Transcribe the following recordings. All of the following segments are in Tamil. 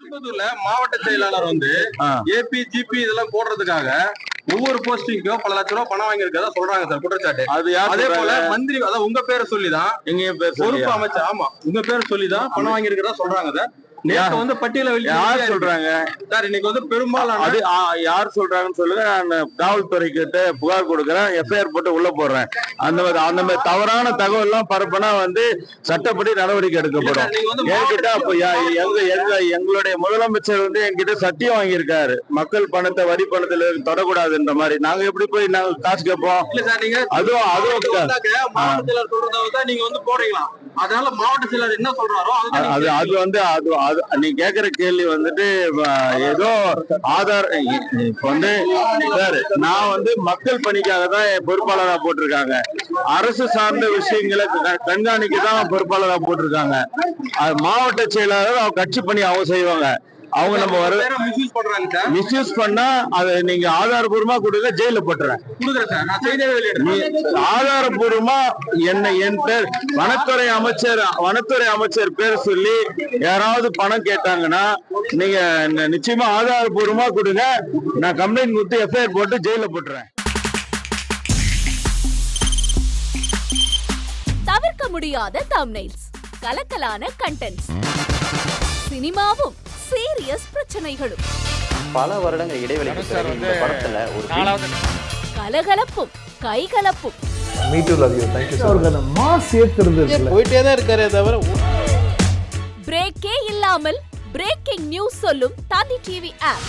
திருப்பத்தூர்ல மாவட்ட செயலாளர் வந்து ஏபி ஜிபி இதெல்லாம் போடுறதுக்காக ஒவ்வொரு போஸ்டிங்க்கும் பல லட்சம் ரூபாய் பணம் வாங்கியிருக்கதா சொல்றாங்க சார் குற்றச்சாட்டு. அது யார்? அதே போல மந்திரி அதான் உங்க பேரை சொல்லிதான் எங்க பேர் பொறுப்பு அமைச்சர் ஆமா உங்க பேரை சொல்லிதான் பணம் வாங்கியிருக்கிறதா சொல்றாங்க சார். நேற்று வந்து பட்டியல யார் சொல்றாங்க சார்? இன்னைக்கு வந்து பெரும்பாலான அது யார் சொல்றாங்கன்னு சொல்லுங்க. நான் காவல்துறை கிட்ட புகார் கொடுக்குறேன், எஃப்ஐஆர் போட்டு உள்ள போடுறேன். அந்த மாதிரி தவறான தகவல் எல்லாம் பரப்புனா வந்து சட்டப்படி நடவடிக்கை எடுக்கப்படும். என்கிட்ட அப்ப எங்களுடைய முதலமைச்சர் வந்து என்கிட்ட சத்தியம் வாங்கியிருக்காரு, மக்கள் பணத்தை வரி பணத்துல தொடக்கூடாதுன்ற மாதிரி. நாங்க எப்படி போய் நாங்க காசு கேட்போம்? அதுவும் மாவட்டத்தில் சொல்றதை நீங்க வந்து போடுறீங்களா? அதனால மாவட்ட செயலர் என்ன சொல்றாரோ அது வந்து நீ கேக்குற கேள்வி வந்துட்டு ஏதோ ஆதார் வந்து சார், நான் வந்து மக்கள் பணிக்காக தான் பொறுப்பாளரா போட்டிருக்காங்க. அரசு சார்ந்த விஷயங்களை கண்காணிக்க தான் பொறுப்பாளரா போட்டிருக்காங்க. மாவட்ட செயலாளர் அவங்க கட்சி பணி அவங்க செய்வாங்க. அவங்க நம்ம வர மிஸ்யூஸ் பண்ணா அதை நீங்க ஆதாரபூர்வமா கொடுங்க, ஜெயில போட்டுறேன். ஆதாரபூர்வமா என் பேர் வனத்துறை அமைச்சர் பேர் சொல்லி யாராவது பணம் கேட்டாங்கன்னா நீங்க நிச்சயமா ஆதாரபூர்வமா கொடுங்க. நான் கம்ப்ளைண்ட் கொடுத்து எஃப்ஐஆர் போட்டு ஜெயில போட்டுறேன். தவிர்க்க முடியாத தம்ப்நெயில்ஸ், கலக்கலான கண்டென்ட்ஸ், சினிமாவும் சீரியஸ் பிரச்சனைகளும், பல வருடங்கள் இடைவெளிக்கு பிறகு இந்த படத்துல ஒரு கலகலப்பும் கைகலப்பும், போயிட்டே தான் இருக்காரே தவிர பிரேக்கே இல்லாமல் பிரேக்கிங் நியூஸ் சொல்லும் தந்தி டிவி ஆப்.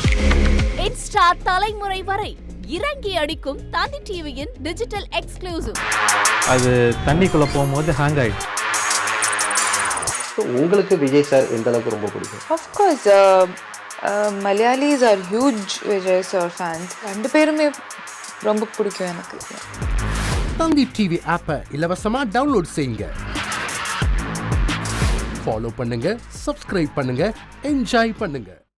இன்ஸ்டா தலைமுறை வரை இறங்கி அடிக்கும் தந்தி டிவியின் டிஜிட்டல் எக்ஸ்க்ளூசிவ். அது தண்ணிக்குள்ள போகும்போது ஹேங் ஆயிடுச்சு. உங்களுக்கு விஜய் சார் எந்த அளவுக்கு ரொம்ப பிடிக்கும்? Of course, Malayalis are huge Vijay sir fans. ரெண்டு பேருமே ரொம்ப பிடிக்கும் எனக்கு. தந்தி டிவி ஆப்பை இலவசமா டவுன்லோட் செய்யுங்க, ஃபாலோ பண்ணுங்க, சப்ஸ்கிரைப் பண்ணுங்க, என்ஜாய் பண்ணுங்க.